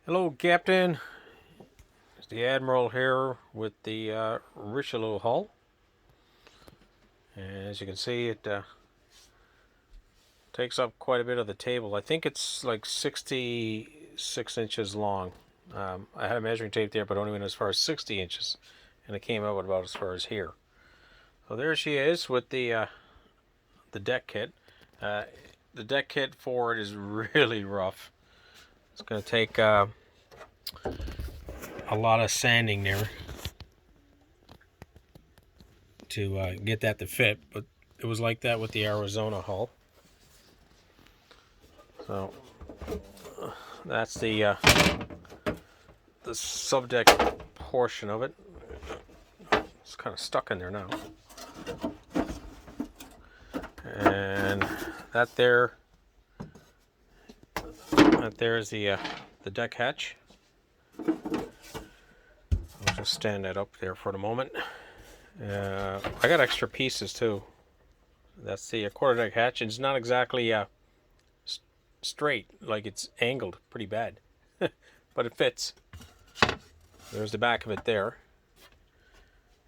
Hello, Captain. It's the Admiral here with the Richelieu hull. And as you can see, it takes up quite a bit of the table. I think it's like 66 inches long. I had a measuring tape there, but only went as far as 60 inches. And it came out about as far as here. So there she is with the deck kit. Uh, the deck kit for it is really rough. It's going to take a lot of sanding there to get that to fit, but it was like that with the Arizona hull. So that's the subdeck portion of it. It's kind of stuck in there now, and that there is the deck hatch. I'll just stand that up there for the moment. I got extra pieces too. That's the quarterdeck hatch. It's not exactly straight, like it's angled pretty bad, but it fits. There's the back of it there,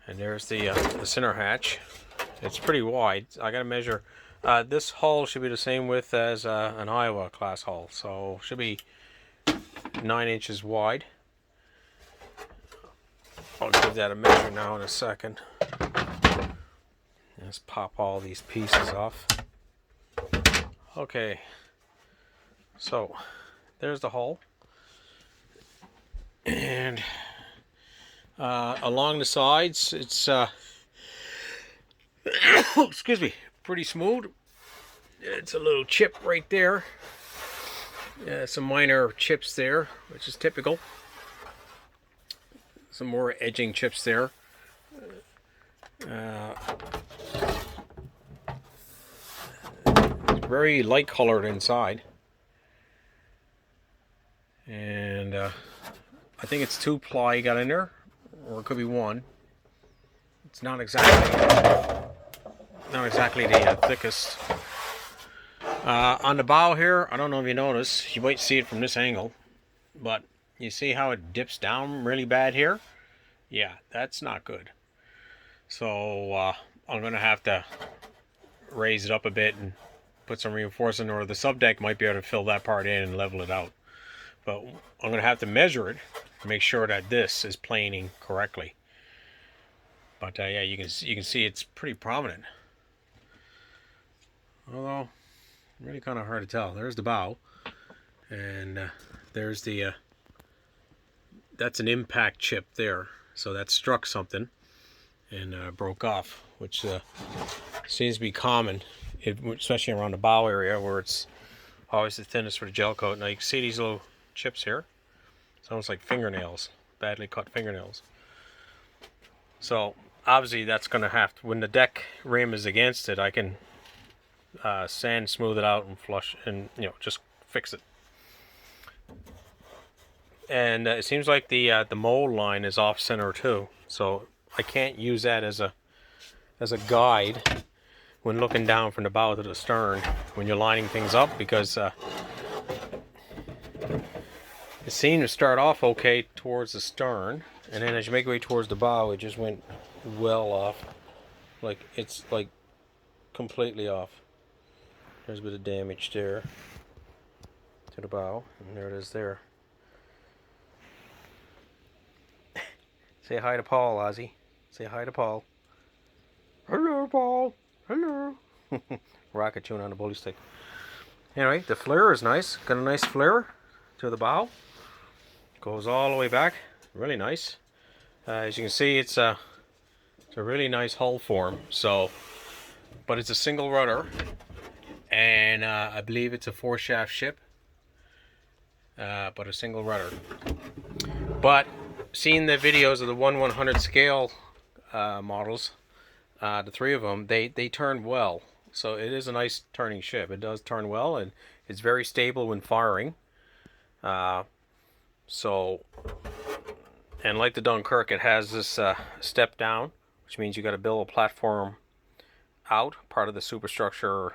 and there's the center hatch. It's pretty wide. I got to measure. This hull should be the same width as an Iowa class hull, so should be 9 inches wide. I'll give that a measure now in a second. Let's pop all these pieces off. Okay, so there's the hull, and along the sides it's excuse me, pretty smooth. It's a little chip right there, some minor chips there, which is typical. Some more edging chips there. It's very light colored inside, and I think it's 2-ply got in there, or it could be 1. It's not exactly the thickest. On the bow here, I don't know if you notice, you might see it from this angle, but you see how it dips down really bad here? Yeah, that's not good. So I'm going to have to raise it up a bit and put some reinforcement, or the subdeck might be able to fill that part in and level it out. But I'm going to have to measure it to make sure that this is planing correctly. But yeah, you can see it's pretty prominent. Although, really kind of hard to tell. There's the bow, and there's the that's an impact chip there. So that struck something and broke off, which seems to be common, especially around the bow area where it's always the thinnest for the gel coat. Now you can see these little chips here. It's almost like fingernails, badly cut fingernails. So obviously that's going to have to, when the deck rim is against it, I can sand, smooth it out, and flush, and just fix it. And it seems like the mold line is off center too, so I can't use that as a guide when looking down from the bow to the stern when you're lining things up, because it seemed to start off okay towards the stern, and then as you make your way towards the bow, it just went well off. Like it's like completely off. There's a bit of damage there to the bow, and there it is there. Say hi to Paul, Ozzy. Say hi to Paul. Hello, Paul. Hello. Rocket tune on the bully stick. Anyway, the flare is nice. Got a nice flare to the bow. Goes all the way back. Really nice. As you can see, it's a really nice hull form. So, but it's a single rudder, and I believe it's a 4-shaft ship. But a single rudder. But seeing the videos of the 1/100 scale models, the 3 of them, they turn well. So it is a nice turning ship. It does turn well, and it's very stable when firing. So, and like the Dunkirk, it has this step down, which means you got to build a platform out. Part of the superstructure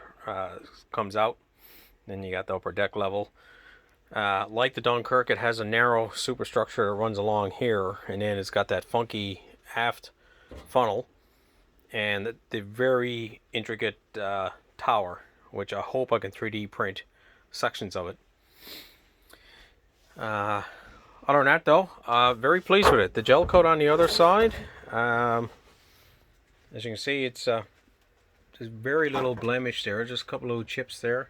comes out. Then you got the upper deck level. Like the Dunkirk, it has a narrow superstructure that runs along here, and then it's got that funky aft funnel and the very intricate tower, which I hope I can 3D print sections of it. Other than that, though, very pleased with it. The gel coat on the other side, as you can see, it's there's very little blemish there, just a couple of chips there.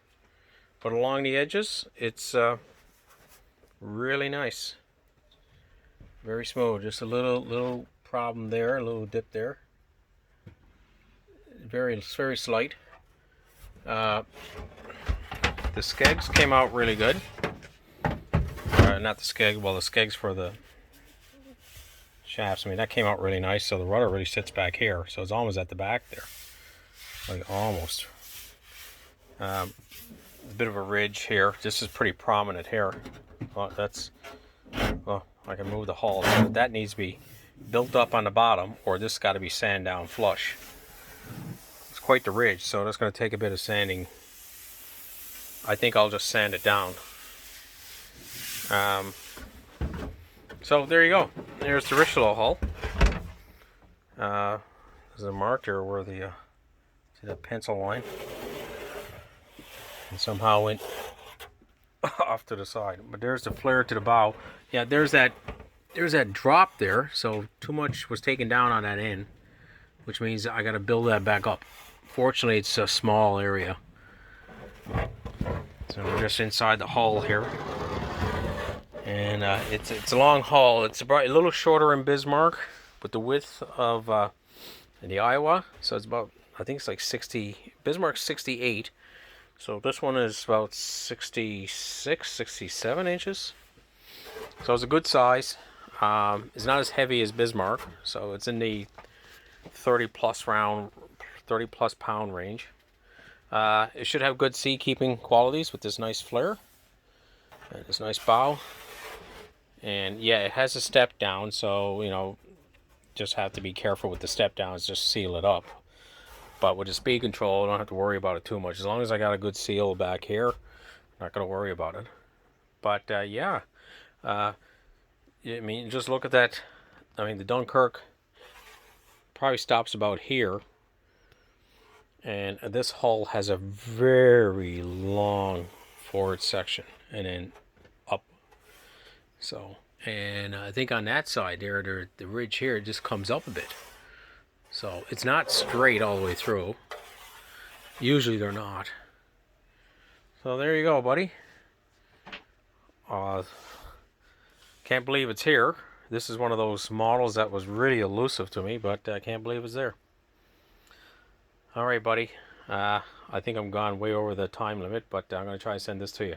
But along the edges, it's really nice. Very smooth. Just a little problem there, a little dip there. Very slight. The skegs came out really good. Not the skeg, well, the skegs for the shafts. I mean, that came out really nice. So the rudder really sits back here, so it's almost at the back there, like almost. A bit of a ridge here. This is pretty prominent here. Well, I can move the hull. That needs to be built up on the bottom, or this got to be sanded down flush. It's quite the ridge, so that's going to take a bit of sanding. I think I'll just sand it down. So there you go. There's the Richilieu hull. There's a mark there where the see that pencil line, and somehow went off to the side. But there's the flare to the bow. Yeah, there's that drop there. So too much was taken down on that end, which means I got to build that back up. Fortunately, it's a small area. So we're just inside the hull here. And it's a long hull. It's about a little shorter in Bismarck, with the width of the Iowa. So it's about, I think it's like 60. Bismarck's 68. So this one is about 66, 67 inches. So it's a good size. It's not as heavy as Bismarck, so it's in the 30 plus pound range. It should have good sea keeping qualities with this nice flare and this nice bow. And yeah, it has a step down, so just have to be careful with the step downs, just seal it up. But with the speed control, I don't have to worry about it too much. As long as I got a good seal back here, I'm not going to worry about it. But yeah, I mean, just look at that. I mean, the Dunkirk probably stops about here. And this hull has a very long forward section and then up. So, and I think on that side there, the ridge here just comes up a bit. So it's not straight all the way through. Usually they're not. So there you go, buddy. Can't believe it's here. This is one of those models that was really elusive to me, but I can't believe it's there. All right, buddy. I think I'm gone way over the time limit, but I'm going to try and send this to you.